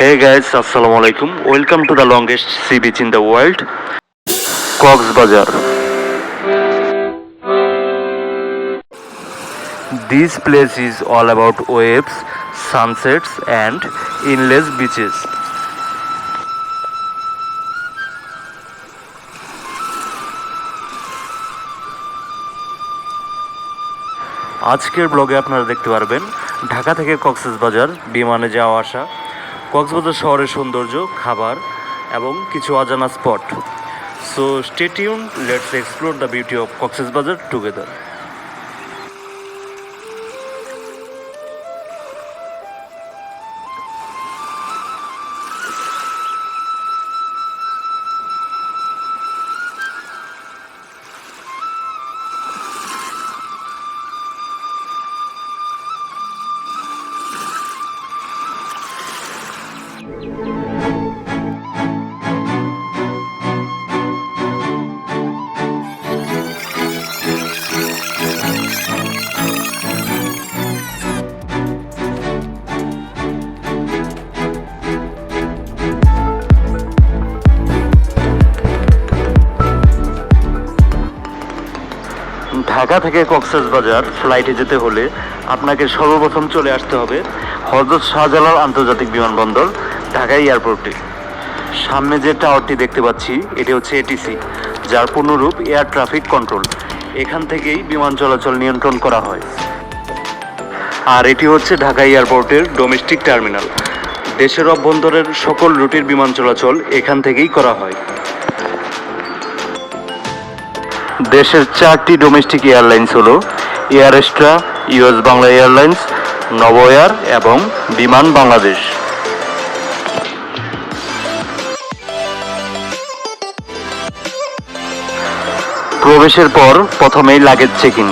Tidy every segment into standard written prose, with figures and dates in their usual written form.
Hey guys, Assalamu alaikum. Welcome to the longest sea beach in the world, Cox's. This place is all about waves, sunsets, and endless beaches. আজকের ব্লগে আপনারা দেখতে পারবেন ঢাকা থেকে কক্সবাজার বিমানে যাওয়া আসা, কক্সবাজার শহরের সৌন্দর্য, খাবার এবং কিছু অজানা spot. So stay tune, let's explore the beauty of Cox's Bazar together. Dhaka থেকে কক্সবাজার ফ্লাইটে যেতে হলে আপনাকে সর্বপ্রথম চলে আসতে হবে হযরত শাহজালাল আন্তর্জাতিক বিমানবন্দর, ঢাকা এয়ারপোর্টে। সামনে যে টাওয়ারটি দেখতে পাচ্ছি এটি হচ্ছে এটিসি, যার পূর্ণরূপ এয়ার ট্রাফিক কন্ট্রোল। এখান থেকেই বিমান চলাচল নিয়ন্ত্রণ করা হয়। আর এটি হচ্ছে ঢাকা এয়ারপোর্টের ডোমেস্টিক টার্মিনাল। দেশের অভ্যন্তরের সকল রুটের বিমান চলাচল এখান থেকেই করা হয়। দেশের 4টি ডোমেস্টিক এয়ারলাইন্স হলো air এস্ট্রা, US Bangla airlines, Novo air এবং বিমান বাংলাদেশ। প্রবেশের পর প্রথমেই লাগেজ চেক ইন।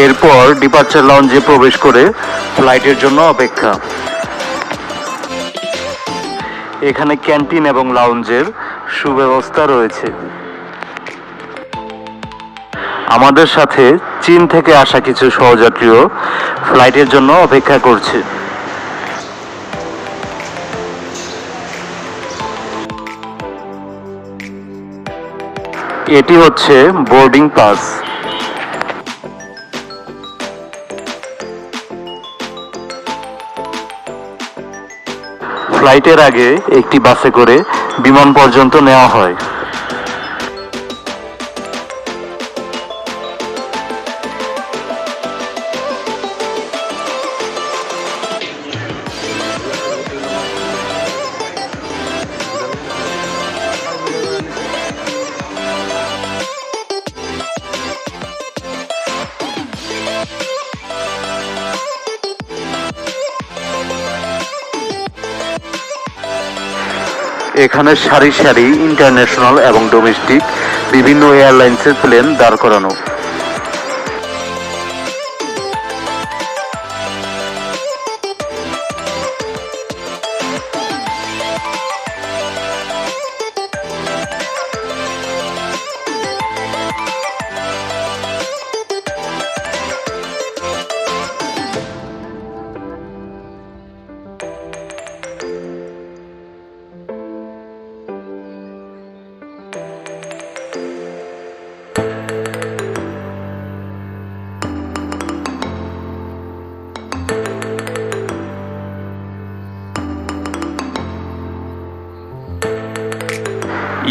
এরপর ডিপার্চার লঞ্চে প্রবেশ করে ফ্লাইটের জন্য অপেক্ষা। এখানে ক্যান্টিন এবং লাউঞ্জের সুব্যবস্থা রয়েছে। আমাদের সাথে চীন থেকে আসা কিছু সহযাত্রীও ফ্লাইটের জন্য অপেক্ষা করছে। এটি হচ্ছে বোর্ডিং পাস। ফ্লাইটের আগে একটি বাসে করে বিমান পর্যন্ত নেওয়া হয়। এখানে সারি সারি ইন্টারন্যাশনাল এবং ডোমেস্টিক বিভিন্ন এয়ারলাইন্সের প্লেন দাঁড় করানো।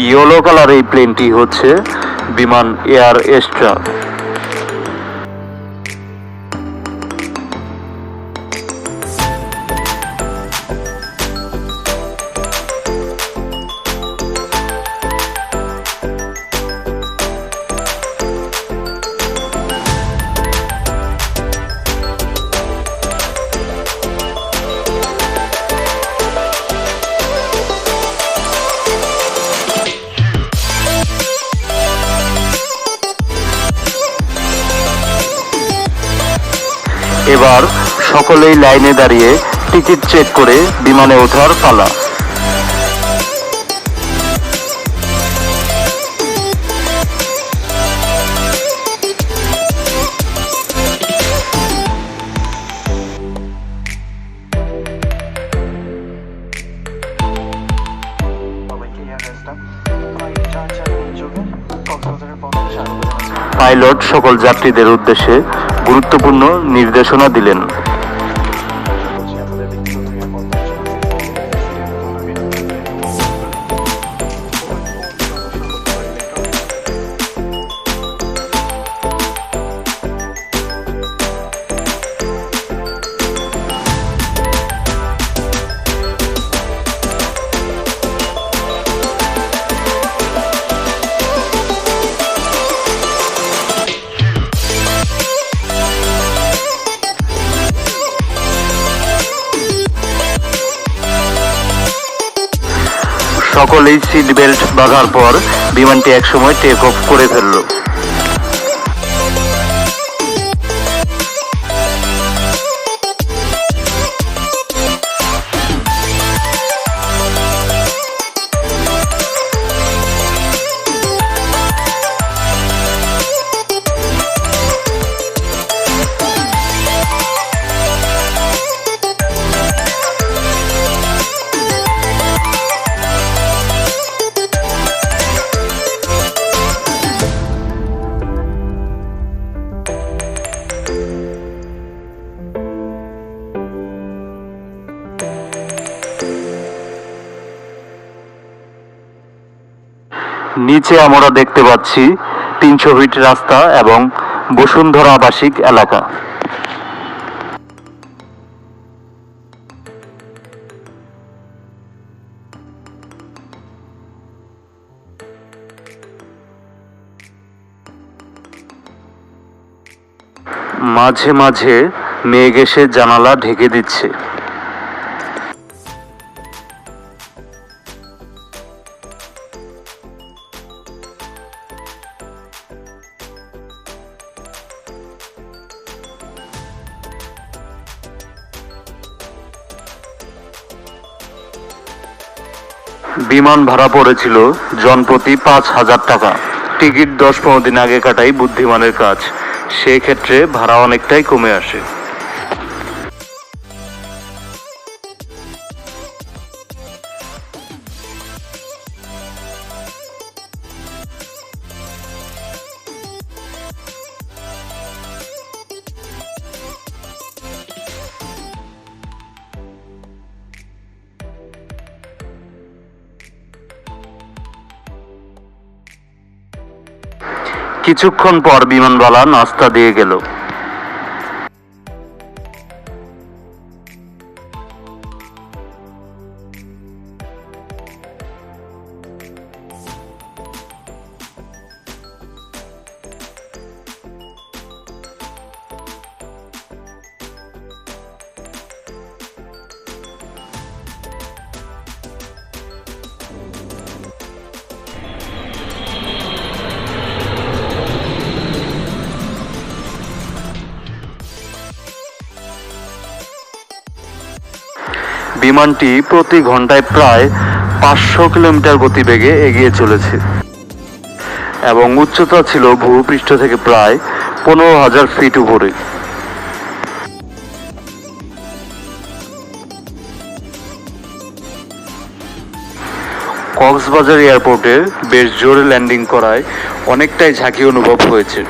ইয়েলো কালার এই প্লেনটি হচ্ছে বিমান এয়ার এস্ট্রা। এবার সকলেই লাইনে দাঁড়িয়ে টিকিট চেক করে বিমানে ওঠার পালা। পাইলট সকল যাত্রীদের উদ্দেশ্যে গুরুত্বপূর্ণ নির্দেশনা দিলেন। সকলেই সিট বেল্ট বাঁধার পর বিমানটি একসময় টেক অফ করে ফেলল। নিচে আমরা দেখতে পাচ্ছি 300 ফিট রাস্তা এবং বসুন্ধরা আবাসিক এলাকা। মাঝে মাঝে মেঘ এসে জানালা ঢেকে দিচ্ছে। বিমান ভাড়া পড়েছিল জনপ্রতি 5,000 টাকা। টিকিট 10-15 দিন আগে কাটাই বুদ্ধিমানের কাজ, সেই ক্ষেত্রে ভাড়া অনেকটাই কমে আসে। কিছুক্ষণ পর বিমানবালা নাস্তা দিয়ে গেল। বিমানটি প্রতি ঘন্টায় প্রায় 500 কিলোমিটার গতিবেগে এগিয়ে চলেছে এবং উচ্চতা ছিল ভূপৃষ্ঠ থেকে প্রায় 15,000 ফিট উপরে। কক্সবাজার এয়ারপোর্টে বেশ জোরে ল্যান্ডিং করায় অনেকটাই ঝাঁকি অনুভব হয়েছে।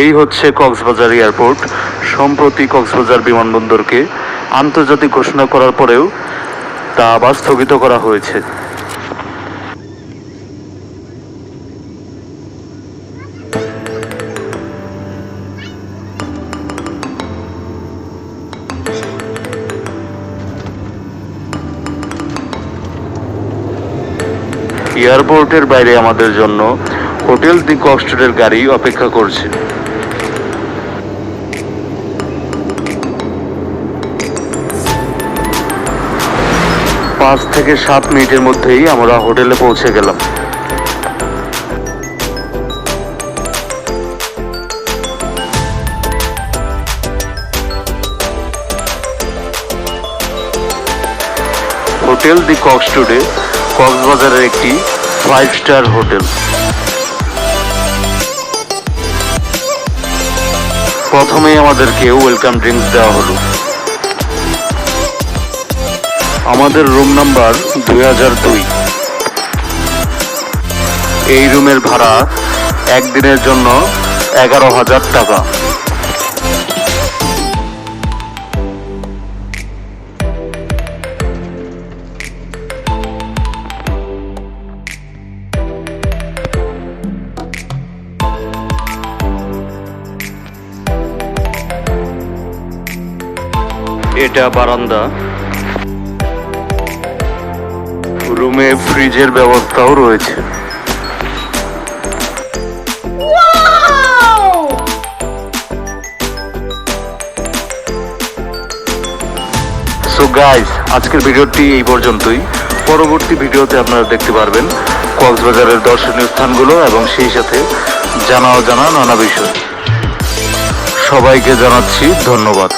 এই হচ্ছে কক্সবাজার এয়ারপোর্ট। সম্প্রতি কক্সবাজার বিমানবন্দরকে আন্তর্জাতিক ঘোষণা করার পরেও তা আবার স্থগিত করা হয়েছে। এয়ারপোর্টের বাইরে আমাদের জন্য হোটেল দি কক্সস্টুডের গাড়ি অপেক্ষা করছে। 5 থেকে 7 মিনিটের মধ্যেই আমরা হোটেলে পৌঁছে গেলাম। হোটেল দি কক্সস্টুডে কক্সবাজারের একটি 5 স্টার হোটেল। প্রথমেই আমাদেরকে ওয়েলকাম ড্রিঙ্কস দেওয়া হলো। আমাদের রুম নাম্বার 2002। এই রুমের ভাড়া একদিনের জন্য 11,000 টাকা। এটা বারান্দা। রুমে ফ্রিজের ব্যবস্থাও রয়েছে। সো গাইস, আজকের ভিডিওটি এই পর্যন্তই। পরবর্তী ভিডিওতে আপনারা দেখতে পারবেন কক্সবাজারের দর্শনীয় স্থানগুলো এবং সেই সাথে জানা অজানা নানা বিষয়। সবাইকে জানাচ্ছি ধন্যবাদ।